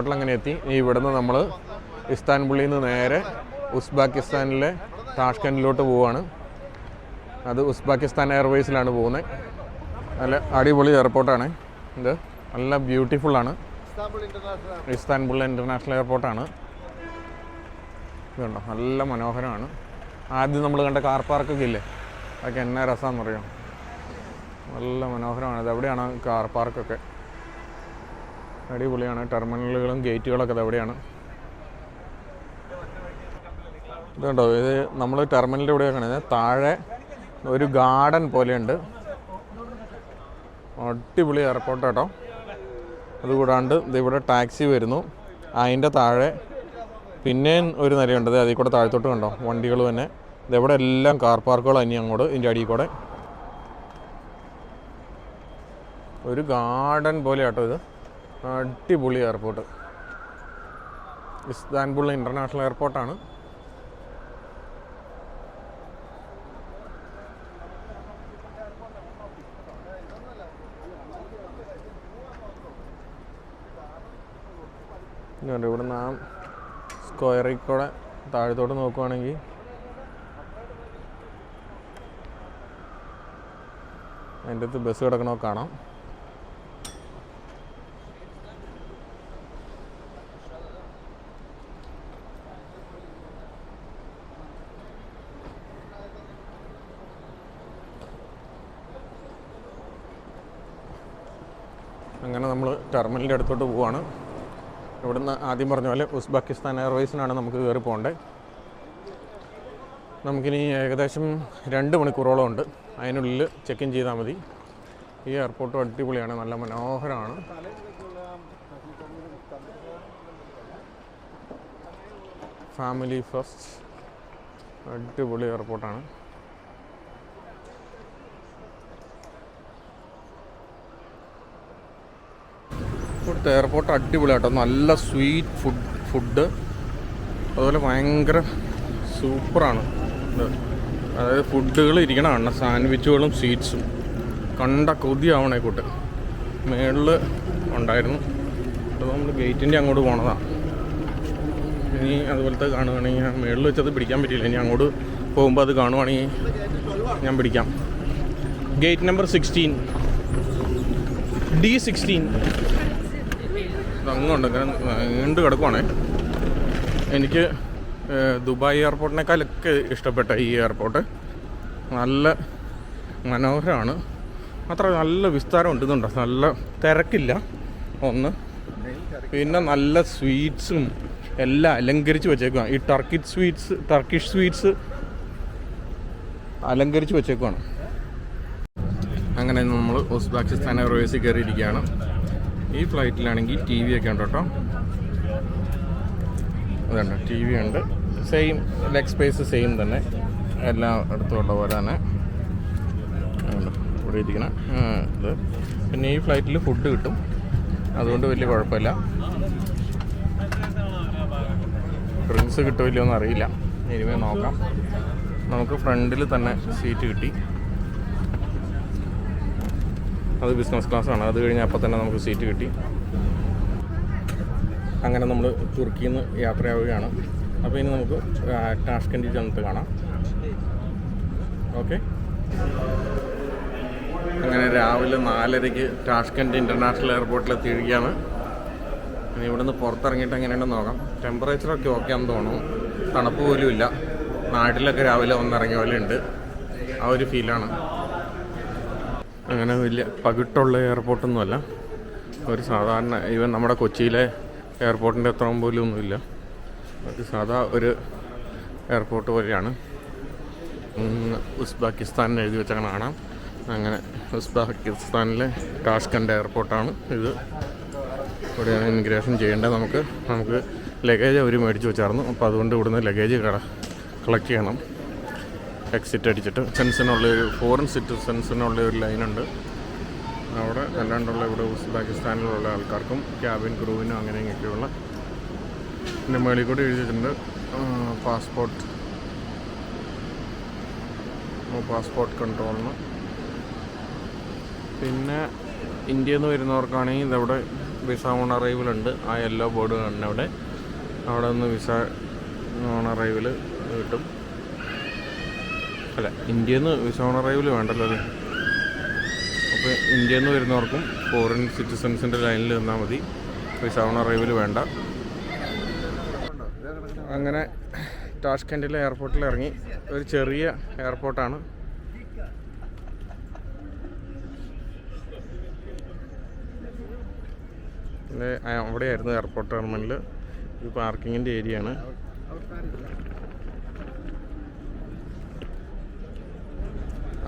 എയർപോർട്ടിൽ അങ്ങനെ എത്തി. ഇവിടുന്ന് നമ്മൾ ഇസ്താൻബുളിൽ നിന്ന് നേരെ ഉസ്ബെക്കിസ്ഥാനിലെ താഷ്കൻഡിലോട്ട് പോവുകയാണ്. അത് ഉസ്ബെക്കിസ്ഥാൻ എയർവേസിലാണ് പോകുന്നത്. നല്ല അടിപൊളി എയർപോർട്ടാണ് ഇത്, നല്ല ബ്യൂട്ടിഫുള്ളാണ്. Istanbul international എയർപോർട്ടാണ്. ഇതുണ്ടോ, നല്ല മനോഹരമാണ്. ആദ്യം നമ്മൾ കണ്ട കാർ പാർക്കൊക്കെ ഇല്ലേ, അതൊക്കെ എന്നാ രസമാണെന്ന് അറിയാം. നല്ല മനോഹരമാണ്. ഇതെവിടെയാണ് കാർ പാർക്കൊക്കെ, അടിപൊളിയാണ്. ടെർമിനലുകളും ഗേറ്റുകളൊക്കെ ഇതെവിടെയാണ്. ഇതുണ്ടോ, ഇത് നമ്മൾ ടെർമിനലിൻ്റെ ഇവിടെയാണ് കാണുന്നത്. താഴെ ഒരു ഗാർഡൻ പോലെയുണ്ട്. അടിപൊളി എയർപോർട്ട് കേട്ടോ. അതുകൂടാണ്ട് ഇതിവിടെ ടാക്സി വരുന്നു. അതിൻ്റെ താഴെ പിന്നെയും ഒരു നിരയുണ്ട്. അതിൽ കൂടെ താഴത്തോട്ട് കണ്ടോ വണ്ടികൾ തന്നെ. ഇതെവിടെ എല്ലാം കാർ പാർക്കുകളാണ്. ഇനി അങ്ങോട്ട് ഇതിൻ്റെ അടിയിൽ കൂടെ ഒരു ഗാർഡൻ പോലെ കേട്ടോ ഇത്. അടിപൊളി എയർപോർട്ട്, ഇസ്താൻബുൾ ഇൻ്റർനാഷണൽ എയർപോർട്ടാണ്. ഇവിടെ നിന്ന് ആ സ്ക്വയറിൽ കൂടെ താഴത്തോട്ട് നോക്കുവാണെങ്കിൽ അതിൻ്റെ അടുത്ത് ബസ് കിടക്കണോ കാണാം. അങ്ങനെ നമ്മൾ ടെർമിനലിൻ്റെ അടുത്തോട്ട് പോവുകയാണ്. ഇവിടുന്ന് ആദ്യം പറഞ്ഞ പോലെ ഉസ്ബെക്കിസ്ഥാൻ എയർവേസിനാണ് നമുക്ക് കയറി പോകേണ്ടത്. നമുക്കിനി ഏകദേശം 2 മണിക്കൂറോളം ഉണ്ട്. അതിനുള്ളിൽ ചെക്ക് ഇൻ ചെയ്താൽ മതി. ഈ എയർപോർട്ടും അടിപൊളിയാണ്, നല്ല മനോഹരമാണ്. ഫാമിലി ഫസ്റ്റ്, അടിപൊളി എയർപോർട്ടാണ്. ഇവിടുത്തെ എയർപോർട്ട് അടിപൊളിയാട്ടോ. നല്ല സ്വീറ്റ് ഫുഡ് അതുപോലെ ഭയങ്കര സൂപ്പറാണ്. അതായത് ഫുഡുകൾ ഇരിക്കണമാണ്, സാൻഡ്വിച്ചുകളും സ്വീറ്റ്സും കണ്ട കൊതിയാവണേ കൂട്ട്. മേളിൽ ഉണ്ടായിരുന്നു. അപ്പോൾ നമ്മൾ ഗേറ്റിൻ്റെ അങ്ങോട്ട് പോണതാണ്. ഇനി അതുപോലത്തെ കാണുകയാണെങ്കിൽ മേളിൽ വെച്ചത് പിടിക്കാൻ പറ്റില്ല. ഇനി അങ്ങോട്ട് പോകുമ്പോൾ അത് കാണുവാണെങ്കിൽ ഞാൻ പിടിക്കാം. Gate number 16 D16. അങ്ങുണ്ട്, ഇങ്ങനെ നീണ്ടു കിടക്കുവാണേ. എനിക്ക് ദുബായ് എയർപോർട്ടിനേക്കാളൊക്കെ ഇഷ്ടപ്പെട്ട ഈ എയർപോർട്ട്. നല്ല മനോഹരമാണ്, അത്ര നല്ല വിസ്താരം ഇതുണ്ടോ. നല്ല തിരക്കില്ല ഒന്ന്, പിന്നെ നല്ല സ്വീറ്റ്സും എല്ലാം അലങ്കരിച്ച് വെച്ചേക്കുവാണ്. ഈ ടർക്കിഷ് സ്വീറ്റ്സ് അലങ്കരിച്ച് വെച്ചേക്കുവാണ്. അങ്ങനെ നമ്മൾ ഉസ്ബെക്കിസ്ഥാൻ എയർവേസിൽ കയറിയിരിക്കുകയാണ്. ഈ ഫ്ലൈറ്റിലാണെങ്കിൽ ടി വി ഒക്കെ ഉണ്ട് കേട്ടോ. അതുണ്ട്, ടി വി ഉണ്ട്. സെയിം ലെഗ് സ്പേസ് സെയിം തന്നെ, എല്ലാം അടുത്തുള്ള പോലെ തന്നെ ഇവിടെ ഇരിക്കണം ഇത്. പിന്നെ ഈ ഫ്ലൈറ്റിൽ ഫുഡ് കിട്ടും, അതുകൊണ്ട് വലിയ കുഴപ്പമില്ല. ഡ്രിങ്ക്സ് കിട്ടുമില്ലോ എന്ന് അറിയില്ല, ഇനിമേ നോക്കാം. നമുക്ക് ഫ്രണ്ടിൽ തന്നെ സീറ്റ് കിട്ടി. അത് ബിസിനസ് ക്ലാസ്സാണ്. അത് കഴിഞ്ഞ് അപ്പം തന്നെ നമുക്ക് സീറ്റ് കിട്ടി. അങ്ങനെ നമ്മൾ തുർക്കിയിൽ നിന്ന് യാത്രയാവുകയാണ്. അപ്പോൾ ഇനി നമുക്ക് ടാഷ്കൻഡിൽ ചെന്നിട്ട് കാണാം. ഓക്കെ. അങ്ങനെ രാവിലെ 4:30 ടാഷ്കൻഡ് ഇൻ്റർനാഷണൽ എയർപോർട്ടിൽ എത്തിയിരിക്കുകയാണ്. ഇനി ഇവിടുന്ന് പുറത്തിറങ്ങിയിട്ട് എങ്ങനെയുണ്ടെന്ന് നോക്കാം. ടെമ്പറേച്ചറൊക്കെ ഓക്കെ ആണെന്ന് തോന്നുന്നു, തണുപ്പ് പോലും ഇല്ല. നാട്ടിലൊക്കെ രാവിലെ വന്നിറങ്ങിയ പോലെ ഉണ്ട്, ആ ഒരു ഫീലാണ്. അങ്ങനെ വലിയ പകിട്ടുള്ള എയർപോർട്ടൊന്നുമല്ല, ഒരു സാധാരണ ഈവൻ നമ്മുടെ കൊച്ചിയിലെ എയർപോർട്ടിൻ്റെ അത്രയും പോലും ഒന്നുമില്ല. ഒരു സാധാ ഒരു എയർപോർട്ട് പോലെയാണ്. ഉസ്ബെക്കിസ്ഥാൻ എഴുതി വെച്ചങ്ങനെ കാണാം. അങ്ങനെ ഉസ്ബെക്കിസ്ഥാനിലെ ടാഷ്കൻഡ് എയർപോർട്ടാണ് ഇത്. ഇവിടെയാണ് ഇമിഗ്രേഷൻ ചെയ്യേണ്ടത്. നമുക്ക് ലഗേജ് അവർ മേടിച്ച് വെച്ചായിരുന്നു. അപ്പോൾ അതുകൊണ്ട് ഇവിടുന്ന് ലഗേജ് കളക്ട് ചെയ്യണം. എക്സിറ്റ് അടിച്ചിട്ട് സെൻസിനുള്ളൊരു ഫോറിൻ സിറ്റിസൻസിനുള്ള ഒരു ലൈനുണ്ട് അവിടെ. അല്ലാണ്ടുള്ള ഇവിടെ ഉസ്ബെക്കിസ്ഥാനിലുള്ള ആൾക്കാർക്കും ക്യാബിൻ ക്രൂവിനും അങ്ങനെ ഇങ്ങനെയൊക്കെയുള്ള. പിന്നെ മേളിൽ കൂടി എഴുതിയിട്ടുണ്ട് പാസ്പോർട്ട് കൺട്രോളിന്. പിന്നെ ഇന്ത്യയിൽ നിന്ന് വരുന്നവർക്കാണെങ്കിൽ ഇതവിടെ വിസ ഓൺ അറൈവലുണ്ട്. ആ യെല്ലോ ബോർഡ് കാണുന്നത് അവിടെ നിന്ന് വിസ ഓൺ അറൈവൽ കിട്ടും. അല്ല, ഇന്ത്യയിൽ നിന്ന് വിസ ഓൺ അറൈവൽ വേണ്ടല്ലോ അത്. അപ്പോൾ ഇന്ത്യയിൽ നിന്ന് വരുന്നവർക്കും ഫോറിൻ സിറ്റിസൺസിൻ്റെ ലൈനിൽ നിന്നാൽ മതി, വിസ ഓൺ അറൈവൽ വേണ്ട. അങ്ങനെ ടാഷ്കെൻഡിലെ എയർപോർട്ടിൽ ഇറങ്ങി. ഒരു ചെറിയ എയർപോർട്ടാണ്. അവിടെയായിരുന്നു എയർപോർട്ട് ടെർമിനൽ. ഇത് പാർക്കിങ്ങിൻ്റെ ഏരിയയാണ്.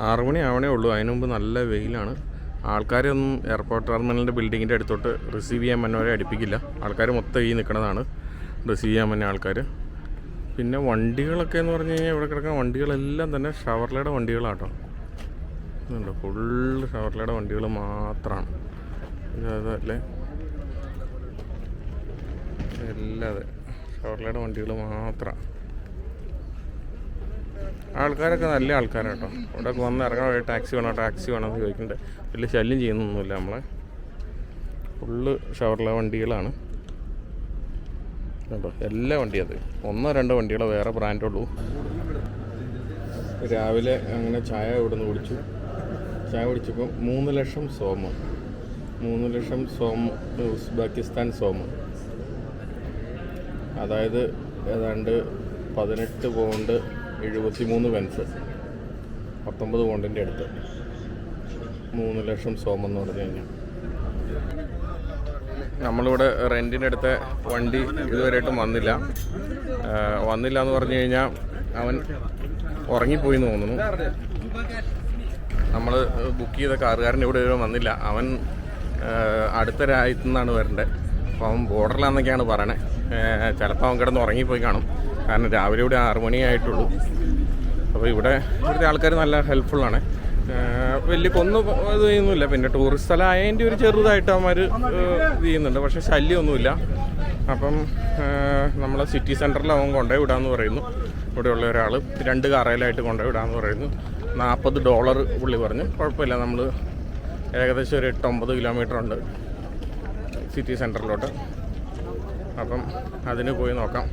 ആറുമണി ആവണേ ഉള്ളൂ. അതിനു മുമ്പ് നല്ല വെയിലാണ്. ആൾക്കാരൊന്നും എയർപോർട്ട് ടെർമിനലിൻ്റെ ബിൽഡിങ്ങിൻ്റെ അടുത്തോട്ട് റിസീവ് ചെയ്യാൻ വന്നവരെ അടുപ്പിക്കില്ല. ആൾക്കാർ മൊത്തം ഈ നിൽക്കുന്നതാണ് റിസീവ് ചെയ്യാൻ വന്ന ആൾക്കാർ. പിന്നെ വണ്ടികളൊക്കെ എന്ന് പറഞ്ഞു കഴിഞ്ഞാൽ ഇവിടെ കിടക്കുന്ന വണ്ടികളെല്ലാം തന്നെ ഷവർലയുടെ വണ്ടികളാട്ടോ. ഇതുണ്ട്, ഫുള്ള് ഷവർലയുടെ വണ്ടികൾ മാത്രമാണ്. അതല്ലേ എല്ലാം അതെ, ഷവർലയുടെ വണ്ടികൾ മാത്രമാണ്. ആൾക്കാരൊക്കെ നല്ല ആൾക്കാരാട്ടോ. ഇവിടെ വന്ന് ഇറങ്ങാൻ വഴി ടാക്സി വേണമെന്ന് ചോദിക്കുന്നുണ്ട്. വലിയ ശല്യം ചെയ്യുന്നൊന്നുമില്ല നമ്മളെ. ഫുള്ള് ഷവർല വണ്ടികളാണ് കേട്ടോ. എല്ലാ വണ്ടിയും അത് 1-2 വണ്ടികളെ വേറെ ബ്രാൻഡുള്ളൂ. രാവിലെ അങ്ങനെ ചായ ഇവിടുന്ന് കുടിച്ചു. ചായ കുടിച്ചപ്പോൾ 3 ലക്ഷം സോമ്, 3 ലക്ഷം സോമ്, ഉസ്ബെക്കിസ്ഥാൻ സോമ്. അതായത് ഏതാണ്ട് 18 പൗണ്ട് 73 പെൻസ്, 19 പൗണ്ടിൻ്റെ അടുത്ത്. 3 ലക്ഷം സോമെന്ന് പറഞ്ഞു കഴിഞ്ഞാൽ നമ്മളിവിടെ റെൻറ്റിനെടുത്ത വണ്ടി ഇതുവരെയായിട്ടും വന്നില്ല എന്ന് പറഞ്ഞു കഴിഞ്ഞാൽ അവൻ ഉറങ്ങിപ്പോയി എന്ന് തോന്നുന്നു. നമ്മൾ ബുക്ക് ചെയ്ത കാറുകാരൻ ഇവിടെ വന്നില്ല. അവൻ അടുത്ത രാജ്യത്തു നിന്നാണ് വരേണ്ടത്. അപ്പോൾ അവൻ ബോർഡറിലാണെന്നൊക്കെയാണ് പറയണേ. ചിലപ്പോൾ അവൻ കിടന്ന് ഉറങ്ങിപ്പോയി കാണും. കാരണം രാവിലെ ഇവിടെ 6 മണിയായിട്ടുള്ളൂ. അപ്പോൾ ഇവിടുത്തെ ആൾക്കാർ നല്ല ഹെൽപ്ഫുള്ളാണ്. വലിയ ഇത് ചെയ്യുന്നില്ല. പിന്നെ ടൂറിസ്റ്റ് സ്ഥലം ആയതിൻ്റെ ഒരു ചെറുതായിട്ട് അവന്മാർ ഇത് ചെയ്യുന്നുണ്ട്. പക്ഷേ ശല്യമൊന്നുമില്ല. അപ്പം നമ്മളെ സിറ്റി സെൻറ്ററിൽ അവൻ കൊണ്ടുപോയി വിടാമെന്ന് പറയുന്നു. ഇവിടെയുള്ള ഒരാൾ 2 കാറയിലായിട്ട് കൊണ്ടുപോയി വിടാമെന്ന് പറയുന്നു. $40 പുള്ളി പറഞ്ഞു. കുഴപ്പമില്ല, നമ്മൾ ഏകദേശം ഒരു 8-9 കിലോമീറ്റർ ഉണ്ട് സിറ്റി സെൻറ്ററിലോട്ട്. അപ്പം അതിന് പോയി നോക്കാം.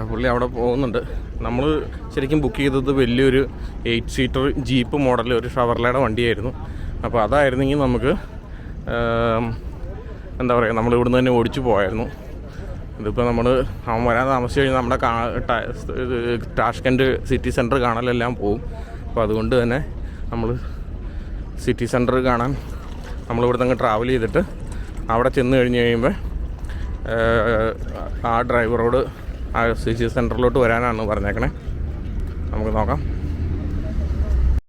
പുള്ളി അവിടെ പോകുന്നുണ്ട്. നമ്മൾ ശരിക്കും ബുക്ക് ചെയ്തത് വലിയൊരു 8 സീറ്റർ ജീപ്പ് മോഡൽ ഒരു ഷവർലയുടെ വണ്ടിയായിരുന്നു. അപ്പോൾ അതായിരുന്നെങ്കിൽ നമുക്ക് എന്താ പറയുക, നമ്മൾ ഇവിടുന്ന് തന്നെ ഓടിച്ചു പോയായിരുന്നു. ഇതിപ്പോൾ അവൻ വരാൻ താമസിച്ച് കഴിഞ്ഞാൽ നമ്മുടെ ടാഷ്കെൻഡ് സിറ്റി സെൻറ്റർ കാണലെല്ലാം പോവും. അപ്പോൾ അതുകൊണ്ട് തന്നെ നമ്മൾ സിറ്റി സെൻറ്റർ കാണാൻ നമ്മളിവിടുന്ന് അങ്ങ് ട്രാവൽ ചെയ്തിട്ട് അവിടെ ചെന്ന് കഴിഞ്ഞ് കഴിയുമ്പോൾ ആ ഡ്രൈവറോട് ആ സിറ്റി സെൻറ്ററിലോട്ട് വരാനാണ് പറഞ്ഞേക്കണേ. നമുക്ക് നോക്കാം.